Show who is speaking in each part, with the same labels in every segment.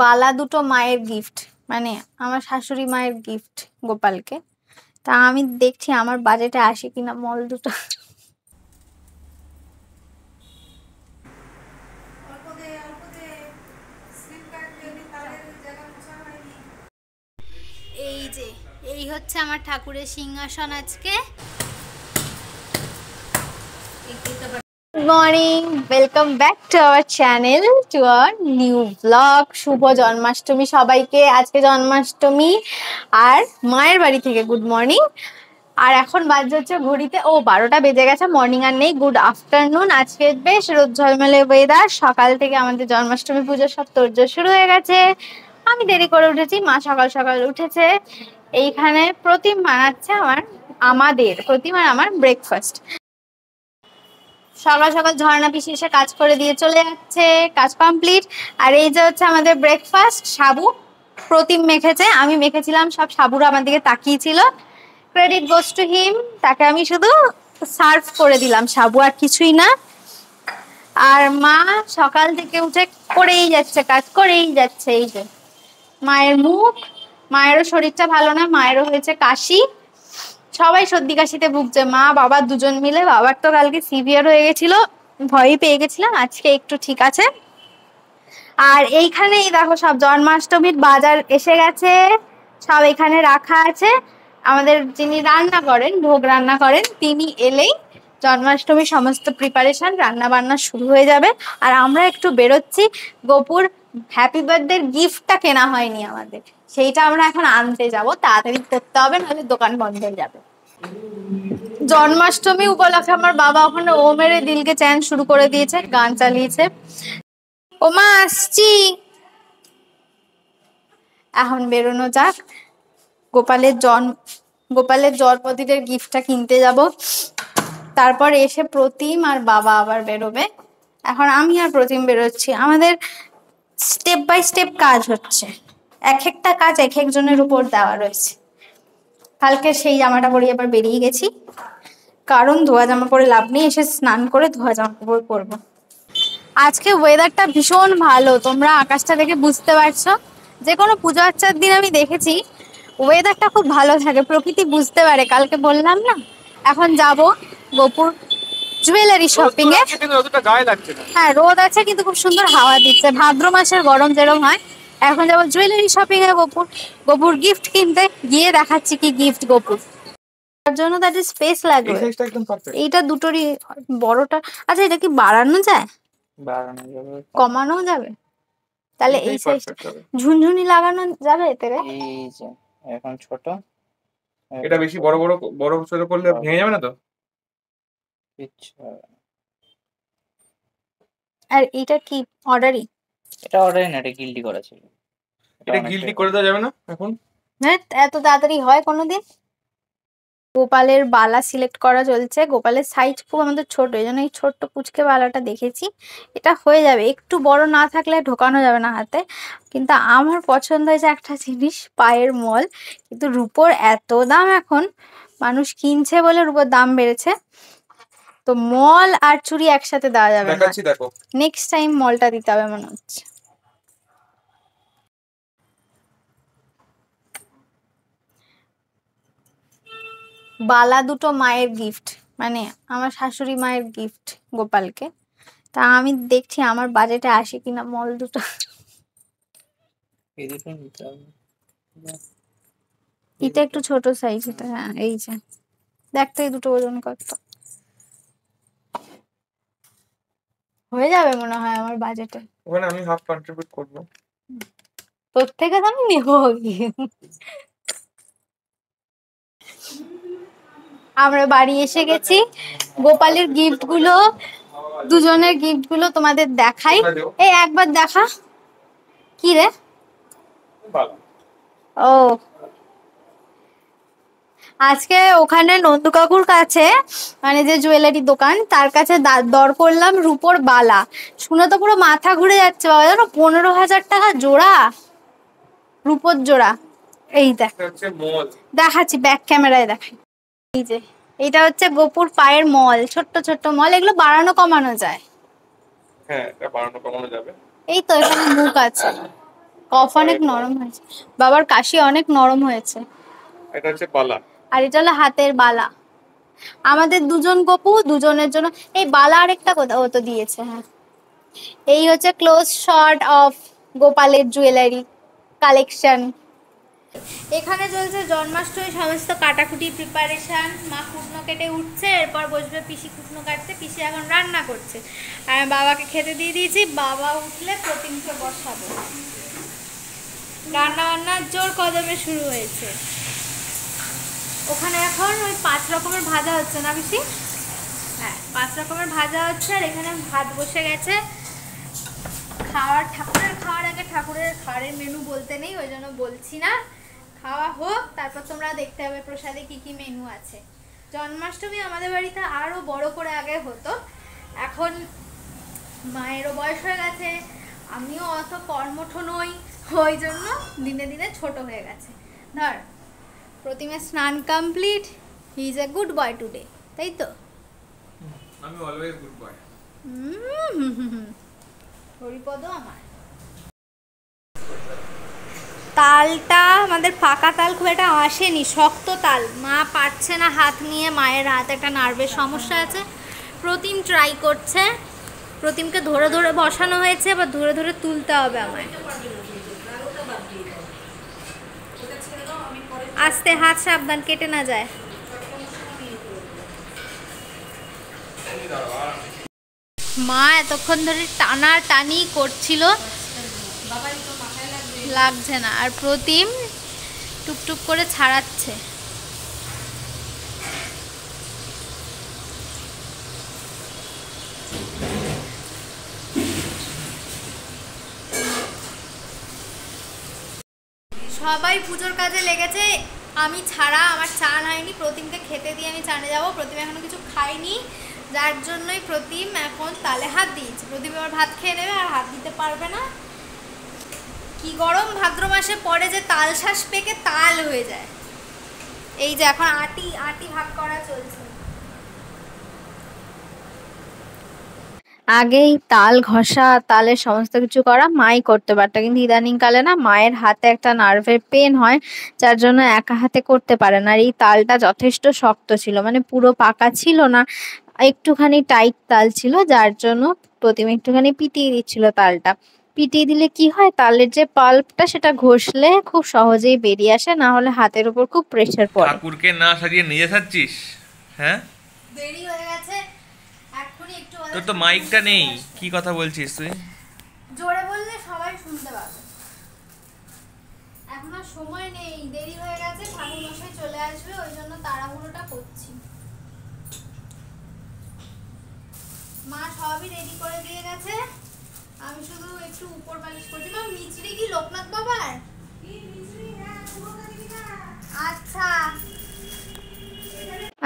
Speaker 1: বালা দুটো মায়ের গিফট, মানে আমার শাশুড়ি মায়ের গিফট গোপালকে। তা আমি দেখছি আমার বাজেটে আসে কিনা মল দুটো। এই যে এই হচ্ছে আমার ঠাকুরের সিংহাসন আজকে। Good morning, welcome back to our channel, to our new blog. শুভ জন্মাষ্টমী সবাইকে। আজকে জন্মাষ্টমী আর মায়ের বাড়ি থেকে গুড মর্নিং। আর এখন বাজে হচ্ছে ঘড়িতে 12টা বেজে গেছে। মর্নিং আর নেই, গুড আফটারনুন। আজকে বেশ রোদ ঝলমলে ওয়েদার। সকাল থেকে আমাদের জন্মাষ্টমী পুজোর সব তোড়জোড় শুরু হয়ে গেছে। আমি দেরি করে উঠেছি, মা সকাল সকাল উঠেছে। এইখানে প্রতিম বানাচ্ছে আমাদের প্রতিম আর আমার ব্রেকফাস্ট। সকাল সকাল ঝর্ণা পিসি এসে কাজ করে দিয়ে চলে যাচ্ছে, কাজ কমপ্লিট। আর এই যে হচ্ছে আমাদের ব্রেকফাস্ট, সাবু প্রতিম মেখেছে, আমি মেখেছিলাম। সব সাবুরা আমার দিকে তাকিয়েছিল, ক্রেডিট গোস টু হিম। তাকে আমি শুধু সার্ভ করে দিলাম সাবু, আর কিছুই না। আর মা সকাল থেকে উঠে করেই যাচ্ছে, কাজ করেই যাচ্ছে। এই যে মায়ের মুখ, মায়েরও শরীরটা ভালো না, মায়েরও হয়েছে কাশি। সবাই সর্দি কাশিতে ভুগছে, মা বাবা দুজন মিলে। বাবার তো কালকে সিভিয়ার হয়ে গেছিল, ভয়ই পেয়ে গেছিলাম। আজকে একটু ঠিক আছে। আর এইখানেই দেখো সব জন্মাষ্টমীর বাজার এসে গেছে, সব এখানে রাখা আছে। আমাদের যিনি রান্না করেন, ভোগ রান্না করেন, তিনি এলেই জন্মাষ্টমীর সমস্ত প্রিপারেশন, রান্না বান্না শুরু হয়ে যাবে। আর আমরা একটু বেরোচ্ছি। গোপুর হ্যাপি বার্থডে গিফটটা কেনা হয়নি আমাদের, সেইটা আমরা এখন আনতে যাব। তাড়াতাড়ি করতে হবে, নাহলে দোকান বন্ধ হয়ে যাবে। জন্মাষ্টমী উপলক্ষে আমার বাবা ওখানে ও মেরে দিলকে চ্যান শুরু করে দিয়েছে, গান চালিয়েছে। ও মা আসছি। এখন বেরোনো যাক। গোপালের জন্মদিনের গিফটটা কিনতে যাব। তারপর এসে প্রতিম আর বাবা আবার বেরোবে। এখন আমি আর প্রতিম বেরোচ্ছি। আমাদের স্টেপ বাই স্টেপ কাজ হচ্ছে, এক একটা কাজ এক একজনের উপর দেওয়া রয়েছে। কালকে সেই জামাটা পরে আবার বেরিয়ে গেছি, কারণ ধোয়া জামা পরে লাভ নেই। এসে স্নান করে ধোয়া জামা কাপড় পরবো। আজকে ওয়েদারটা ভীষণ ভালো, তোমরা আকাশটা দেখে বুঝতে পারছো। যে কোনো পুজো আর্চার দিন আমি দেখেছি ওয়েদারটা খুব ভালো থাকে, প্রকৃতি বুঝতে পারে। কালকে বললাম না, এখন যাব গোপুর জুয়েলারি শপিং এ। হ্যাঁ রোদ আছে, কিন্তু খুব সুন্দর হাওয়া দিচ্ছে। ভাদ্র মাসের গরম যেরকম হয়, এখন যাবো জুয়েলারি শপিং এ গোপুর গিফট কিনতে। গিয়ে দেখাচ্ছি কি গিফট গোপুর। তার জন্য তার স্পেস লাগবে। এইটা দুটোরই বড়টা। আচ্ছা, এটা কি বাড়ানো যায়? বাড়ানো যাবে, কমানো যাবে। তাহলে এই সাইজটা ঝুনঝুনি লাগানো যাবে এতে। এই যে এখন ছোট,
Speaker 2: এটা বেশি বড় বড় বড় ছোট করলে ভেঙে যাবে না তো?
Speaker 1: আচ্ছা। আর এটা কি অর্ডারই?
Speaker 3: এটা অর্ডারই না, এটা গিল্ডি করা ছিল।
Speaker 2: এটা গিল্ডি করে দেওয়া যাবে না এখন?
Speaker 1: হ্যাঁ, এত তাড়াতাড়ি হয় কোনোদিন? গোপালের বালা সিলেক্ট করা চলছে। গোপালের সাইজ খুব আমাদের ছোট, এই জন্য এই ছোট্ট পুচকে বালাটা দেখেছি। এটা হয়ে যাবে, একটু বড় না থাকলে ঢোকানো যাবে না হাতে। কিন্তু আমার পছন্দ হয়েছে একটা জিনিস, পায়ের মল। কিন্তু রূপোর এত দাম এখন, মানুষ কিনছে বলে রূপোর দাম বেড়েছে। তো মল আর চুড়ি একসাথে দেওয়া যাবে না।
Speaker 2: দেখো
Speaker 1: নেক্সট টাইম মলটা দিতে হবে মনে হচ্ছে। বালা দুটো মায়ের গিফট, মানে আমার শাশুড়ি মায়ের গিফট গোপালকে। তা আমি দেখছি আমার বাজেটে আসে কিনা মল দুটো। এটা একটু ছোট সাইজ এটা। হ্যাঁ এই যে দেখতে, এই দুটো ওজন কত হয়ে যাবে মনে হয় আমার বাজেটে।
Speaker 2: ওখানে আমি হাফ কন্ট্রিবিউট করব।
Speaker 1: তোর থেকে তো আমি নেবো কি। আমরা বাড়ি এসে গেছি। গোপালের গিফট গুলো, দুজনের গিফট গুলো তোমাদের দেখাই। এই একবার দেখা। কি রে? ও আজকে ওখানে নন্দু কাকুর কাছে, মানে যে জুয়েলারি দোকান, তার কাছে দর করলাম রূপোর বালা। শুনে তো পুরো মাথা ঘুরে যাচ্ছে বাবা, জানো 15,000 টাকা জোড়া, রূপোর জোড়া। এই দেখাচ্ছি, ব্যাক ক্যামেরায় দেখাই। এই যে এটা হচ্ছে গোপুর পায়ের মল, ছোট্ট ছোট্ট মল। এগুলো বাড়ানো কমানো যায়।
Speaker 2: হ্যাঁ, এটা বাড়ানো কমানো যাবে।
Speaker 1: এই তো এখানে মুখ আছে, কফ অনেক নরম হয়েছে, বাবার কাশি অনেক নরম হয়েছে।
Speaker 2: এটা হচ্ছে বালা,
Speaker 1: আর এটা হলো হাতের বালা। আমাদের দুজন গপু, দুজনের জন্য। এই বালা আরেকটা কোথাও তো দিয়েছে। হ্যাঁ, এই হচ্ছে ক্লোজ শট অফ গোপালের জুয়েলারি কালেকশন। এখানে চলছে জন্মাষ্টমী সমস্ত কাটাকুটি প্রিপারেশন। মা কুটনো কেটে উঠছে, এরপর বসবে পিসি কুটনো কাটতে। পিসি এখন রান্না করছে আর বাবাকে খেতে দিয়ে দিয়েছি। বাবা উঠলে প্রতিমকে বসাবো। রান্না বান্নার জোর কদমে শুরু হয়েছে। ওখানে এখন ওই 5 রকমের ভাজা হচ্ছে না পিসি? হ্যাঁ, 5 রকমের ভাজা হচ্ছে। আর এখানে ভাত বসে গেছে। ঠাকুরের খাওয়ার আগে ঠাকুরের খাওয়ারের মেনু বলতে নেই, ওই জন্য বলছি না। খাওয়া হোক, তারপর তোমরা দেখতে হবে প্রসাদে কি কি মেনু আছে। জন্মাষ্টমী আমাদের বাড়িতে আরো বড় করে আগে হতো। এখন মায়েরও বয়স হয়ে গেছে, আমিও অত কর্মঠ নই, ওই জন্য দিনে দিনে ছোট হয়ে গেছে। ধর, প্রতিমা স্নান complete, he is a good boy today, তাই তো?
Speaker 2: আমি অলওয়েজ গুড বয়।
Speaker 1: হরিপদ আমার। তালটা আমাদের পাকা তাল খুব একটা আসেনি, শক্ত তাল। মা পারছে না হাত নিয়ে, মায়ের হাতে একটা নার্ভের সমস্যা আছে। প্রতিম ট্রাই করছে। প্রতিমকে ধরে ধরে বসানো হয়েছে, বা ধরে ধরে তুলতে হবে আমায়। আস্তে, হাত সাবধান, কেটে না যায়। মা এতক্ষণ ধরে টানা টানি করছিল, লাগছে না। আর প্রতিম টুকটুক করে ছাড়াচ্ছে। সবাই পুজোর কাজে লেগেছে, আমি ছাড়া। আমার চান হয়নি, প্রতিমকে খেতে দিয়ে আমি চানে যাব। প্রতিম এখনো কিছু খাইনি, যার জন্যই প্রতিম এখন তালে হাত দিয়েছে। প্রতিম এবার ভাত খেয়ে নেবে, আর হাত দিতে পারবে না। কি গরম ভাদ্র মাসে পড়ে যে তাল শ্বাস পেকে তাল হয়ে যায়। এই যে এখন আটি আটি ভাগ করা চলছে। আগেই তাল ঘষা, তালের সমস্ত কিছু করা মাই করতে পারতো, কিন্তু ইদানিং কালে না মায়ের হাতে একটা নার্ভের পেন হয়, যার জন্য একা হাতে করতে পারে না। আর এই তালটা যথেষ্ট শক্ত ছিল, মানে পুরো পাকা ছিল না, একটুখানি টাইট তাল ছিল, যার জন্য প্রতিমা একটুখানি পিটিয়ে দিচ্ছিল তালটা। পিটিয়ে দিলে কি হয়, তালের যে পাল্পটা সেটা ঘষলে খুব সহজেই বেরিয়ে আসে, না হলে হাতের উপর খুব প্রেসার পড়ে।
Speaker 2: ঠাকুরকে না সাজিয়ে নিজে সাজছিস? হ্যাঁ,
Speaker 1: দেরি হয়ে গেছে, এক্ষুনি একটু
Speaker 2: তোর তো মাইকটা নেই, কি কথা বলছিস তুই?
Speaker 1: জোরে বললে সবাই শুনতে পাবে। এখন আর সময় নেই, দেরি হয়ে গেছে, ঠাকুর মশাই চলে আসবে, ওই জন্য তাড়াহুড়োটা করছি। মা সবই রেডি করে দিয়ে গেছে, আমি শুধু একটু উপর পালিশ করছি। মা, মিছরি কি লোকনাথ বাবার? আচ্ছা,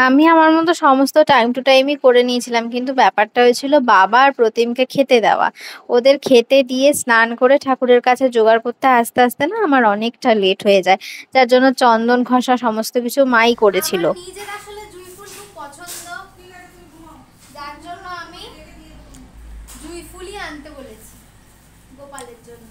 Speaker 1: আমি আমার মতো সমস্ত টাইম টু টাইমই করে নিয়েছিলাম, কিন্তু ব্যাপারটা হয়েছিল বাবা আর প্রতিমকে খেতে দেওয়া। ওদের খেতে দিয়ে স্নান করে ঠাকুরের কাছে জোগাড় করতে আস্তে আস্তে না আমার অনেকটা লেট হয়ে যায়, যার জন্য চন্দন ঘষা সমস্ত কিছু মাই করেছিল। আমার নিজের আসলে জুঁই ফুল খুব পছন্দ, যার জন্য আমি জুঁই ফুলই আনতে বলেছি গোপালের জন্য।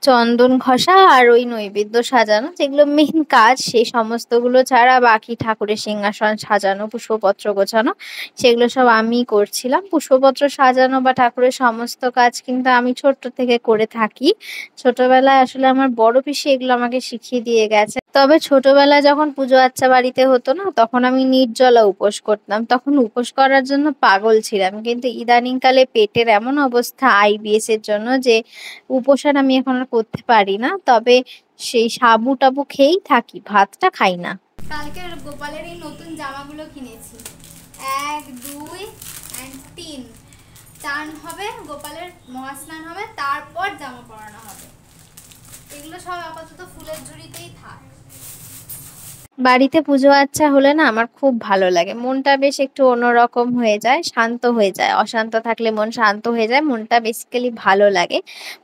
Speaker 1: চন্দন ঘষা আর ওই নৈবেদ্য সাজানো, যেগুলো মেইন কাজ, সেই সমস্তগুলো ছাড়া বাকি ঠাকুরের সিংহাসন সাজানো, পুষ্পপত্র গোছানো, সেগুলো সব আমি করছিলাম। পুষ্পপত্র সাজানো বা ঠাকুরের সমস্ত কাজ কিন্তু আমি ছোট্ট থেকে করে থাকি। ছোটবেলায় আসলে আমার বড় পিসি এগুলো আমাকে শিখিয়ে দিয়ে গেছে। তবে ছোটবেলায় যখন পুজো আচ্চা বাড়িতে হতো না, তখন আমি নির্জলা উপোস করতাম। তখন উপোস করার জন্য পাগল ছিলাম, কিন্তু ইদানিং কালে পেটের এমন অবস্থা আইবিএস এর জন্য যে উপোস আর আমি এখন আর করতে পারি না। তবে সেই সাবু টাবু খেয়েই থাকি, ভাতটা খাই না। কালকে গোপালের এই নতুন জামাগুলো কিনেছি, 1 2 and 3 চান হবে, গোপালের মহাস্নান হবে, তারপর জামা পরানো হবে। এগুলো সব আপাতত ফুলের ঝুড়িতেই থাক। বাড়িতে পুজো আচ্চা হলে না আমার খুব ভালো লাগে, মনটা বেশ একটু অন্যরকম হয়ে যায়, শান্ত হয়ে যায়। অশান্ত থাকলে মন শান্ত হয়ে যায়, মনটা বেসিক্যালি ভালো লাগে।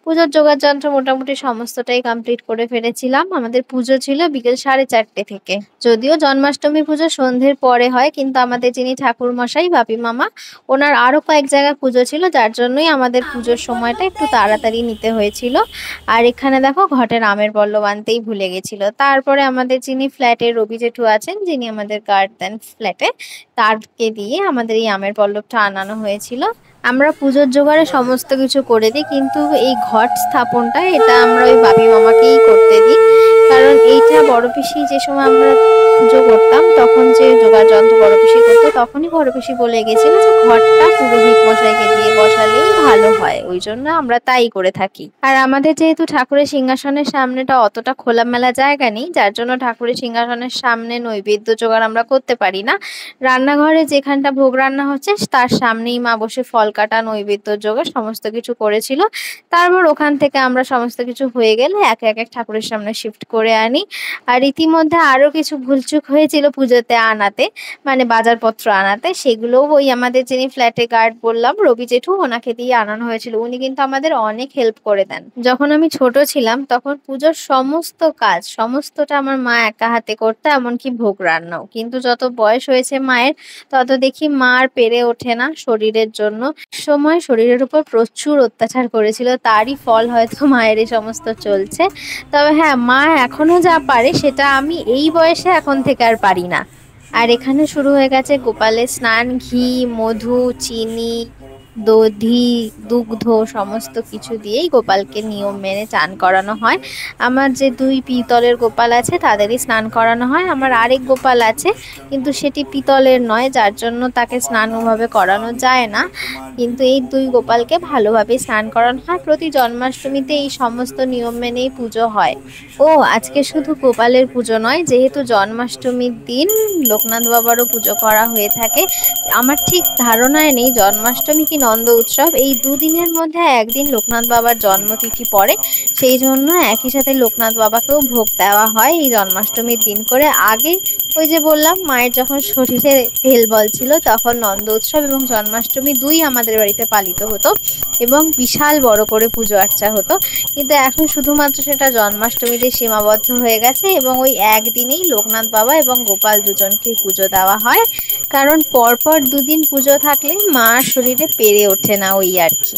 Speaker 1: পুজোর জোগাড় যন্ত্র মোটামুটি সমস্তটাই কমপ্লিট করে ফেলেছিলাম। আমাদের পুজো ছিল বিকেল 4:30 থেকে। যদিও জন্মাষ্টমী পুজো সন্ধ্যের পরে হয়, কিন্তু আমাদের যিনি ঠাকুর মশাই বাপি মামা, ওনার আরো কয়েক জায়গায় পুজো ছিল, যার জন্যই আমাদের পুজোর সময়টা একটু তাড়াতাড়ি নিতে হয়েছিল। আর এখানে দেখো ঘটের আমের পল্লব আনতেই ভুলে গেছিল। তারপরে আমাদের যিনি ফ্ল্যাটে রবি জেঠু আছেন, যিনি আমাদের গার্ড দেন ফ্ল্যাটে, তারকে দিয়ে আমাদের এই আমের পল্লবটা আনানো হয়েছিল। আমরা পুজোর জোগাড়ে সমস্ত কিছু করে দিই, কিন্তু এই ঘট স্থাপনটা এটা আমরা ওই বাপি মামাকেই করতে দিই। কারণ এইটা বড় পিসি যে সময় আমরা পুজো করতাম তখন যে জোগাড় যন্ত্র বড় পিসি করতো, তখনই বড় পিসি বলে গেছিল যে ঘরটা পুরোহিত মশাইকে দিয়ে বসালেই ভালো হয়, ওই জন্য আমরা তাই করে থাকি। আর আমাদের যেহেতু ঠাকুরের সিংহাসনের সামনেটা অতটা খোলামেলা জায়গা নেই, যার জন্য ঠাকুরের সিংহাসনের সামনে নৈবেদ্য জোগাড় আমরা করতে পারি না। রান্নাঘরে যেখানটা ভোগ রান্না হচ্ছে তার সামনেই মা বসে ফল কাটা নৈবেদ্য জোগাড় সমস্ত কিছু করেছিল। তারপর ওখান থেকে আমরা সমস্ত কিছু হয়ে গেলে এক এক ঠাকুরের সামনে শিফট করে আনি। আর ইতিমধ্যে আরো কিছু ভুলচুক হয়েছিল পুজোতে আনাতে, মানে বাজারপত্র আনাতে, সেগুলোও ওই আমাদের যিনি ফ্ল্যাটে গার্ড বললাম রবি জেঠু, ওনাকে দিয়ে আনানো হয়েছিল। উনি কিন্তু আমাদের অনেক হেল্প করে দেন। যখন আমি ছোট ছিলাম তখন পুজোর সমস্ত কাজ সমস্তটা আমার মা একা হাতে করতো, এমনকি ভোগ রান্নাও। কিন্তু যত বয়স হয়েছে মায়ের, তত দেখি মা আর পেরে ওঠে না শরীরের জন্য। সময় শরীরের উপর প্রচুর অত্যাচার করেছিল, তারই ফল হয়তো মায়ের এই সমস্ত চলছে। তবে হ্যাঁ, মা এখনো যা পারে সেটা আমি এই বয়সে এখন থেকে আর পারি না। আর এখানে শুরু হয়ে গেছে গোপালের স্নান। ঘি, মধু, চিনি, দধি, দুগ্ধ সমস্ত কিছু দিয়েই গোপালকে নিয়ম মেনে চান করানো হয়। আমার যে 2 পিতলের গোপাল আছে তাদেরই স্নান করানো হয়। আমার আরেক গোপাল আছে, কিন্তু সেটি পিতলের নয়, যার জন্য তাকে স্নান ওভাবে করানো যায় না। কিন্তু এই 2 গোপালকে ভালোভাবে স্নান করানো হয়। প্রতি জন্মাষ্টমীতে এই সমস্ত নিয়ম মেনেই পুজো হয়। ও আজকে শুধু গোপালের পুজো নয়, যেহেতু জন্মাষ্টমীর দিন লোকনাথ বাবারও পুজো করা হয়ে থাকে। আমার ঠিক ধারণায় নেই জন্মাষ্টমী কি নন্দ উৎসব, এই দুদিনের মধ্যে একদিন লোকনাথ বাবার জন্মতিথি পড়ে, সেই জন্য একই সাথে লোকনাথ বাবাকেও ভোগ দেওয়া হয় এই জন্মাষ্টমীর দিন করে। আগে ওই যে বললাম মায়ের যখন শরীরে হেলবল ছিল তখন নন্দ উৎসব এবং জন্মাষ্টমী দুই আমাদের বাড়িতে পালিত হতো এবং বিশাল বড় করে পুজো আর্চা হতো। কিন্তু এখন শুধুমাত্র সেটা জন্মাষ্টমীতে সীমাবদ্ধ হয়ে গেছে এবং ওই একদিনেই লোকনাথ বাবা এবং গোপাল দুজনকে পুজো দেওয়া হয়। কারণ পরপর 2 দিন পুজো থাকলে মার শরীরে পেরে ওঠে না, ওই আর কি।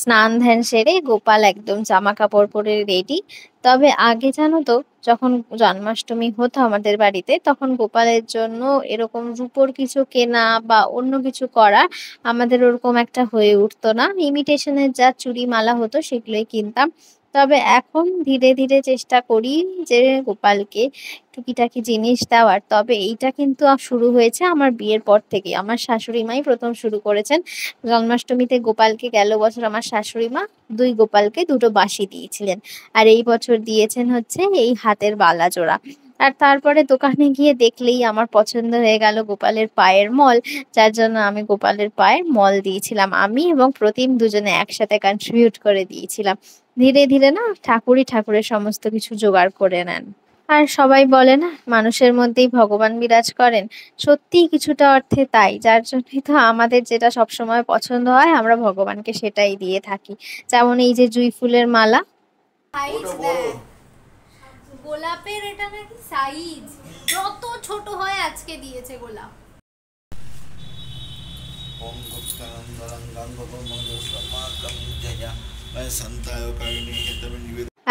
Speaker 1: স্নান ধ্যান সেরে গোপাল একদম জামা কাপড় পরে রেডি। তবে আগে জানো তো, যখন জন্মাষ্টমী হতো আমাদের বাড়িতে, তখন গোপালের জন্য এরকম রূপোর কিছু কেনা বা অন্য কিছু করা আমাদের ওরকম একটা হয়ে উঠতো না। ইমিটেশনের যা চুড়ি মালা হতো সেগুলোই কিনতাম। তবে এখন ধীরে ধীরে চেষ্টা করি যে গোপালকে টুকিটাকি জিনিস দেওয়ার। তবে এইটা কিন্তু শুরু হয়েছে আমার বিয়ের পর থেকে। আমার শাশুড়ি মাই প্রথম শুরু করেছেন। জন্মাষ্টমীতে গোপালকে গেল বছর আমার শাশুড়ি মা 2 গোপালকে 2টো বাঁশি দিয়েছিলেন, আর এই বছর দিয়েছেন হচ্ছে এই হাতের বালা জোড়া। আর তারপরে দোকানে গিয়ে দেখলেই আমার পছন্দ হয়ে গেল গোপালের পায়ের মল, যার জন্য আমি গোপালের পায়ের মল দিয়েছিলাম। আমি এবং প্রতিম দুজনে একসাথে কন্ট্রিবিউট করে দিয়েছিলাম। ধীরে ধীরে না ঠাকুরই ঠাকুরের সমস্ত কিছু জোগাড় করে নেন। আর সবাই বলে না মানুষের মধ্যেই ভগবান বিরাজ করেন, সত্যিই কিছুটা অর্থে তাই। যার জন্যই তো আমাদের যেটা সবসময় পছন্দ হয় আমরা ভগবানকে সেটাই দিয়ে থাকি। যেমন এই যে জুঁই ফুলের মালা, গোলাপের এটা নাকি সাইজ যত ছোট হয় আজকে দিয়েছে গোলাপ।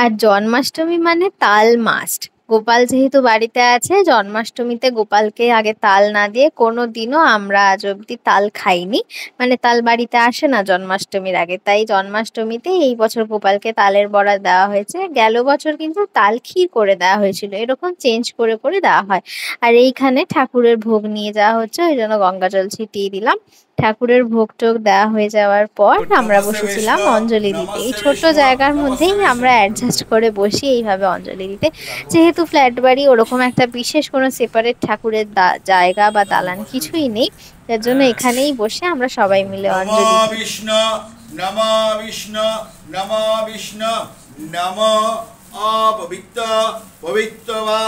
Speaker 1: আর জন্মাষ্টমী মানে তাল মাস্ট। গোপাল যেহেতু বাড়িতে আছে, জন্মাষ্টমীতে গোপালকে আগে তাল না দিয়ে কোনোদিনও আমরা আজ অব্দি তাল খাইনি। মানে তাল বাড়িতে আসে না জন্মাষ্টমীর আগে, তাই জন্মাষ্টমীতে এই বছর গোপালকে তালের বড়া দেওয়া হয়েছে। গেল বছর কিন্তু তাল ক্ষীর করে দেওয়া হয়েছিল, এরকম চেঞ্জ করে করে দেওয়া হয়। আর এইখানে ঠাকুরের ভোগ নিয়ে যাওয়া হচ্ছে, ওই জন্য গঙ্গা জল ছিটিয়ে দিলাম। ঠাকুরের ভোগ টোগ দেওয়া হয়ে যাওয়ার পর আমরা বসেছিলাম অঞ্জলি দিতে। এই ছোট্ট জায়গার মধ্যেই আমরা অ্যাডজাস্ট করে বসি এইভাবে অঞ্জলি দিতে। যেহেতু ফ্ল্যাট বাড়ি, ওরকম একটা বিশেষ কোনো সেপারেট ঠাকুরের জায়গা বা দালান কিছুই নেই, তার জন্য এখানেই বসে আমরা সবাই মিলে অঞ্জলি দিই।
Speaker 4: বিষ্ণু নমো বিষ্ণু নমো বিষ্ণু নমো অপবিত্র পবিত্রবা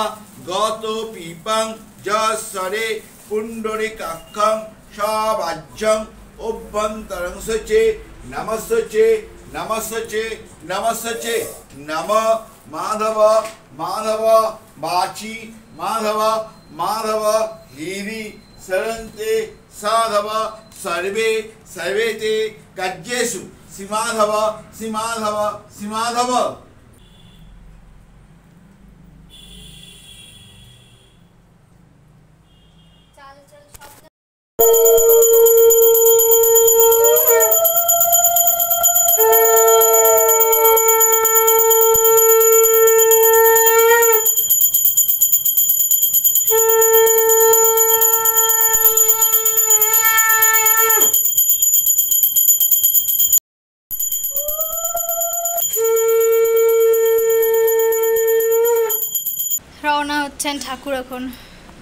Speaker 4: গত পিপং যসরে পুণ্ডরিকাক্ষং সবাজ্যং অভ্যন্তরং সচে নমস্তে নমস্তে নমস্তে নম মাধব মাধব বাচি মাধব মাধব হিরি सरन्ते साधव सर्वे सर्वेते कज्जेषु श्रीमाधव श्रीमाधव श्रीमाधव।
Speaker 1: রওনা হচ্ছেন ঠাকুর, এখন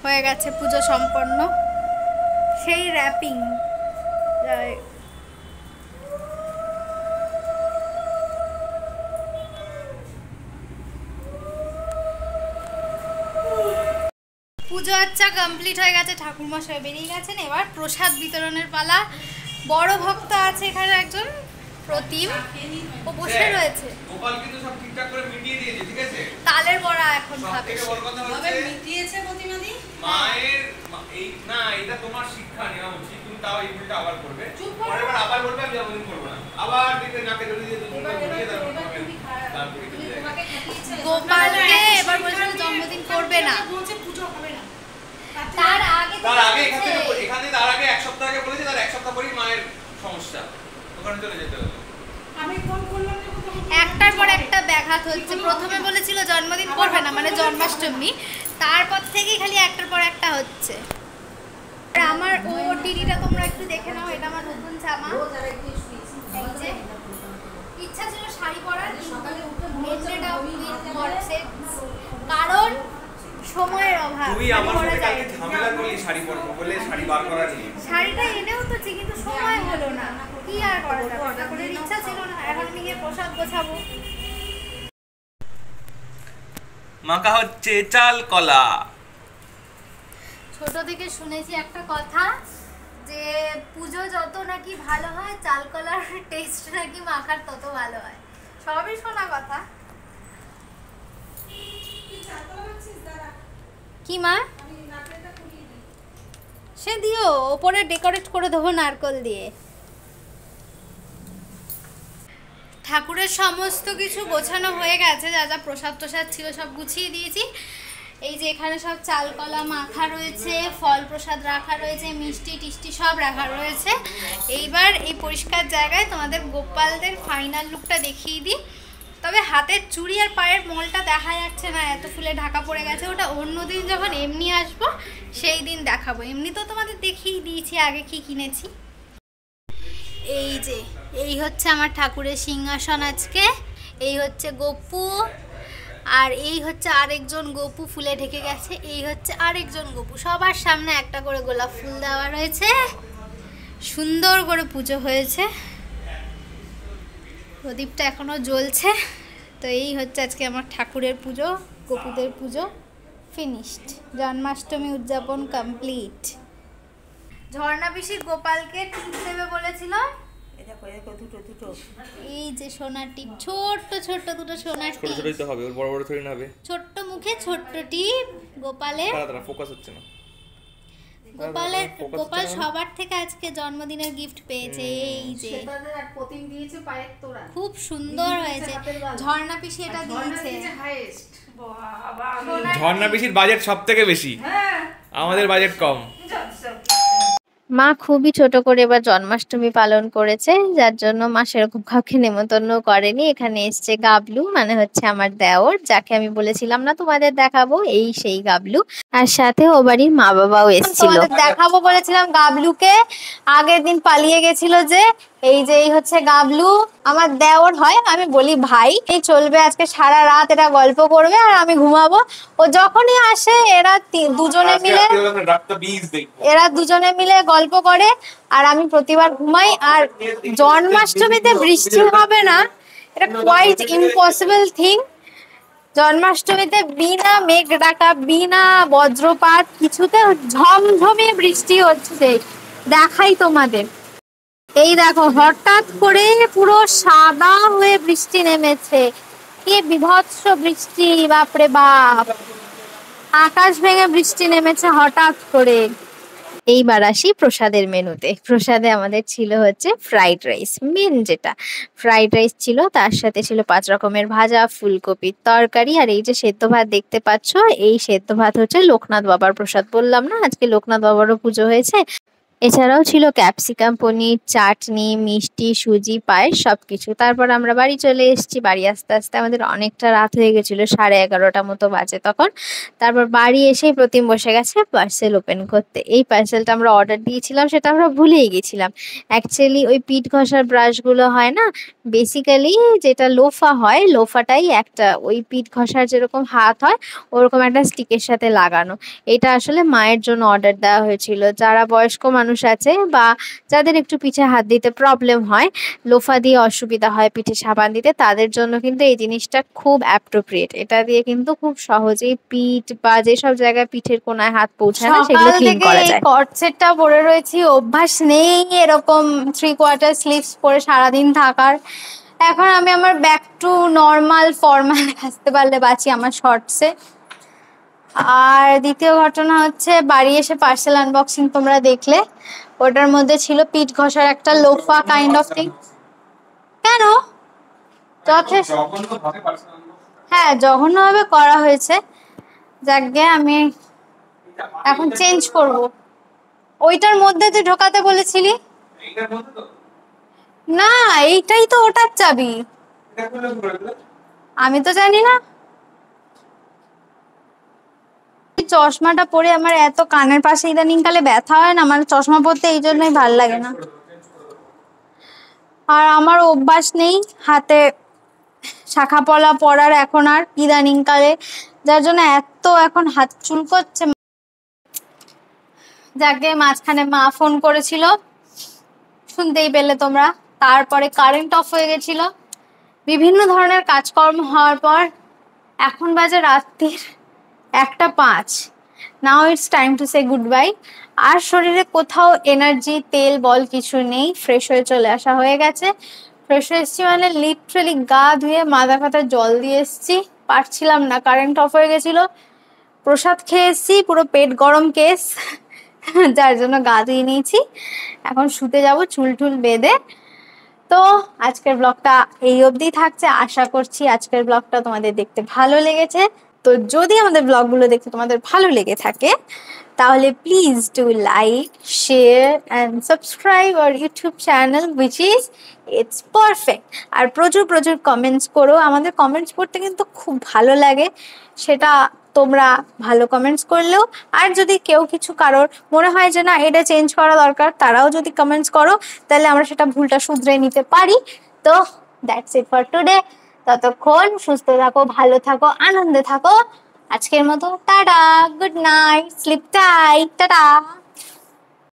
Speaker 1: হয়ে গেছে পুজো সম্পন্ন। সেই র্যাপিং পুজো আচ্ছা কমপ্লিট হয়ে গেছে, ঠাকুর মশাই বেরিয়ে গেছেন। এবার প্রসাদ বিতরণের পালা। বড় ভক্ত আছে এখানে একজন, প্রতিম, ও বসে রয়েছে।
Speaker 2: গোপাল কিন্তু সব ঠিকঠাক করে মিটিয়ে দিয়েছে, ঠিক আছে?
Speaker 1: তালের বড়া এখন খাবে।
Speaker 2: সবথেকে বড় কথা হচ্ছে
Speaker 5: মিটিয়েছে প্রতিমাদি
Speaker 2: মায়ের এই না, এটা তোমার শিক্ষা নেওয়া উচিত। তুমি তাও এই ভুলটা আবার করবে, পরের বার আবার বলবে আমি জন্মদিন করবো না, আবার দেখবে নাকে দড়ি দিয়ে দুটো ঘুরিয়ে তারপর
Speaker 1: গোপালকে এবার বলেছিল জন্মদিন করবে না,
Speaker 5: বলছে পুজো হবে না।
Speaker 1: তার আগে
Speaker 2: তার আগে এক সপ্তাহ আগে বলেছে, তার এক সপ্তাহ পরেই মায়ের সমস্যা, ওখানে চলে যেতে হলো।
Speaker 5: আমি ফোন করলাম
Speaker 1: একটার পর একটা ব্যাঘাত হচ্ছে। প্রথমে বলেছিল জন্মদিন করবে না, মানে জন্মাষ্টমী, তারপর থেকেই খালি একটার পর একটা হচ্ছে। আর আমার ওটিডিটা তোমরা একটু দেখে নাও, এটা আমার নতুন জামা। এই যে ইচ্ছা ছিল শাড়ি পরার, কারণ সময়ের অভাব।
Speaker 2: তুমি আমার সাথে কালকে ঝামেলা করলি শাড়ি পরবো বলে, শাড়ি বার করা নিয়ে।
Speaker 1: শাড়িটা এনেও তো কিন্তু সময় হলো না, কি আর করা যাবে, ঠাকুরের ইচ্ছা ছিল না। এখন আমি গিয়ে প্রসাদ গোছাবো।
Speaker 2: মাখা হচ্ছে চাল কলা।
Speaker 1: ছোট থেকে শুনেছি একটা কথা, যে পুজো যত নাকি ভালো হয়, চাল কলার টেস্ট নাকি মাখার তত ভালো হয়। সবই শোনা কথা। কি মা? সে দিও, ওপরে ডেকোরেট করে দেবো নারকল দিয়ে। ঠাকুরের সমস্ত কিছু গোছানো হয়ে গেছে, যা যা প্রসাদ টোসাদ ছিল সব গুছিয়ে দিয়েছি। এই যে এখানে সব চাল কলা মাখা রয়েছে, ফল প্রসাদ রাখা রয়েছে, মিষ্টি টিষ্টি সব রাখা রয়েছে। এইবার এই পরিষ্কার জায়গায় তোমাদের গোপালদের ফাইনাল লুকটা দেখিয়ে দিই। তবে হাতের চুড়ি আর পায়ের মোলটা দেখা যাচ্ছে না, এত ফুলে ঢাকা পড়ে গেছে। ওটা অন্যদিন যখন এমনি আসবো সেই দিন দেখাবো। এমনি তো তোমাদের দেখিয়ে দিয়েছি আগে কি কিনেছি। এই যে এই হচ্ছে আমার ঠাকুরের সিংহাসন আজকে, এই হচ্ছে গপু, আর এই হচ্ছে আরেকজন গপু ফুলে ঢেকে গেছে, এই হচ্ছে আরেকজন গপু। সবার সামনে একটা করে গোলাপ ফুল দেওয়া রয়েছে, সুন্দর করে পুজো হয়েছে। প্রদীপটা এখনো জ্বলছে। তো এই হচ্ছে আজকে আমার ঠাকুরের পুজো, গপুদের পুজো ফিনিশড। জন্মাষ্টমী উদযাপন কমপ্লিট। ঝর্ণা পিসি গোপালকে টিপ দেবে বলেছিল, এই যে সোনার টিপ, ছোট্ট ছোট্ট দুটো সোনার টিপ।
Speaker 2: ছোট ছোটই তো হবে, ওর বড় বড় থরি না হবে।
Speaker 1: ছোট্ট মুখে ছোট্ট টিপ গোপালের।
Speaker 2: তারা ফোকাস হচ্ছে না।
Speaker 1: গোপাল সবার থেকে আজকে জন্মদিনের গিফট পেয়েছে। এই যে
Speaker 5: প্রতিম দিয়েছে পায়ের তোড়া,
Speaker 1: খুব সুন্দর হয়েছে। ঝর্ণা পিসি এটা দিয়েছে।
Speaker 5: হাইয়েস্ট বাবা,
Speaker 2: ঝর্ণা পিসির বাজেট সব থেকে বেশি, আমাদের বাজেট কম।
Speaker 1: মা খুবই ছোট করে এবার জন্মাষ্টমী পালন করেছে, যার জন্য মা সেরকম কাউকে নেমন্তন্ন করেনি। এখানে এসছে গাবলু, মানে হচ্ছে আমার দেওর, যাকে আমি বলেছিলাম না তোমাদের দেখাবো, এই সেই গাবলু। আর সাথে ও বাড়ির মা বাবাও এসেছিল। দেখাবো বলেছিলাম গাবলুকে, আগের দিন পালিয়ে গেছিল যে। এই যে এই হচ্ছে গাবলু, আমার দেওর হয়, আমি বলি ভাই। এই চলবে আজকে সারা রাত, এরা গল্প করবে আর আমি ঘুমাবো। ও যখনই আসে এরা দুজনে মিলে গল্প করে আর আমি প্রতিবার ঘুমাই। আর জন্মাষ্টমীতে বৃষ্টি হবে না, এটা কোয়াইট ইম্পসিবল থিং। জন্মাষ্টমীতে বিনা মেঘ ডাকা, বিনা বজ্রপাত, কিছুতে ঝমঝমিয়ে বৃষ্টি হচ্ছে। দেখাই তোমাদের, এই দেখো হঠাৎ করে পুরো সাদা হয়ে বৃষ্টি নেমেছে। কি বিভৎস বৃষ্টি, বাপরে বাপ, আকাশ ভেঙে বৃষ্টি নেমেছে হঠাৎ করে। এইবার আসি প্রসাদের মেনুতে। প্রসাদে আমাদের ছিল হচ্ছে ফ্রাইড রাইস, মেন যেটা ফ্রাইড রাইস ছিল, তার সাথে ছিল 5 রকমের ভাজা, ফুলকপির তরকারি, আর এই যে সেদ্ধ ভাত দেখতে পাচ্ছ, এই সেদ্ধ ভাত হচ্ছে লোকনাথ বাবার প্রসাদ। বললাম না আজকে লোকনাথ বাবারও পুজো হয়েছে। এছাড়াও ছিল ক্যাপসিকাম পনির, চাটনি, মিষ্টি, সুজি, পায়েস, সবকিছু। তারপর আমরা বাড়ি চলে এসেছি। বাড়ি আসতে আসতে আমাদের অনেকটা রাত হয়ে গেছিল, 11:30 মতো বাজে তখন। তারপর বাড়ি এসেই প্রতিম বসে গেছে পার্সেল ওপেন করতে। এই পার্সেলটা আমরা অর্ডার দিয়েছিলাম, সেটা আমরা ভুলেই গেছিলাম। অ্যাকচুয়ালি ওই পিঠ ঘষার ব্রাশগুলো হয় না, বেসিক্যালি যেটা লোফা হয়, লোফাটাই একটা ওই পিঠ ঘষার যেরকম হাত হয় ওরকম একটা স্টিকের সাথে লাগানো। এটা আসলে মায়ের জন্য অর্ডার দেওয়া হয়েছিল। যারা বয়স্ক মানুষ আছে বা যাদের একটু পিঠে হাত দিতে প্রবলেম হয়, লোফা দিয়ে অসুবিধা হয় পিঠে সাবান দিতে, তাদের জন্য কিন্তু এই জিনিসটা খুব অ্যাপ্রোপ্রিয়েট। এটা দিয়ে কিন্তু খুব সহজেই পিঠ বা যেসব জায়গায় পিঠের কোনায় হাত পৌঁছায় না সেগুলো ক্লিন করা যায়। কট সেটটা পরে রয়েছি, অভ্যাস নেই এরকম 3/4 স্লিভস পরে সারাদিন থাকার। এখন আমি আমার ব্যাক টু নর্মাল ফর্মাল আসতে পারলে বাঁচি আমার শর্টসে। আর দ্বিতীয় ঘটনা হচ্ছে বাড়ি এসে পার্সেল আনবক্সিং তোমরা দেখলে, ওটার মধ্যে ছিল পিঠ ঘষার একটা লোফা কাইন্ড অফ থিং। কেন? যথেষ্ট, হ্যাঁ জঘন্যভাবে করা হয়েছে। যাকগে, আমি এখন চেঞ্জ করব। ওইটার মধ্যে তুই ঢোকাতে বলেছিলি না, এইটাই তো ওটার চাবি। আমি তো জানি না। চশমাটা পরে আমার এত কানের পাশে ইদানিং কালে ব্যথা হয় না, আমার চশমা পরতে এই জন্যই ভাল লাগে না। আর আমার অভ্যাস নেই হাতে শাখা পলা পরার এখন আর ইদানিং কালে, যার জন্য এত এখন হাত চুলকোচ্ছে। যাকে মাঝখানে মা ফোন করেছিল, শুনতেই পেলে তোমরা। তারপরে কারেন্ট অফ হয়ে গেছিল, বিভিন্ন ধরনের কাজকর্ম হওয়ার পর এখন বাজে রাত্রির 1:05। Now it's time to say goodbye. আর শরীরে কোথাও এনার্জি, তেল বল কিছু নেই। ফ্রেশ হয়ে চলে আসা হয়ে গেছে। ফ্রেশ হয়ে এসছি মানে লিটারালি গা ধুয়ে মাথা ফাতা জল দিয়ে এসছি, পারছিলাম না, কারেন্ট অফ হয়ে গেছিল। প্রসাদ খেয়ে এসছি, পুরো পেট গরম কেস, যার জন্য গা ধুয়ে নিয়েছি। এখন শুতে যাব চুল টুল বেঁধে। তো আজকের ব্লগটা এই অবধি থাকছে। আশা করছি আজকের ব্লগটা তোমাদের দেখতে ভালো লেগেছে। তো যদি আমাদের ব্লগগুলো দেখতে তোমাদের ভালো লেগে থাকে তাহলে please do like, share and subscribe our YouTube channel which is it's perfect. আর প্রচুর প্রচুর কমেন্টস করো, আমাদের কমেন্টস পড়তে কিন্তু খুব ভালো লাগে। সেটা তোমরা ভালো কমেন্টস করলেও, আর যদি কেউ কিছু কারোর মনে হয় যে না এটা চেঞ্জ করা দরকার, তারাও যদি কমেন্টস করো তাহলে আমরা সেটা ভুলটা শুধরে নিতে পারি। তো দ্যাটস ইট ফর টুডে। ততক্ষণ সুস্থ থাকো, ভালো থাকো, আনন্দে থাকো। আজকের মতো tata, good night, sleep tight, tata.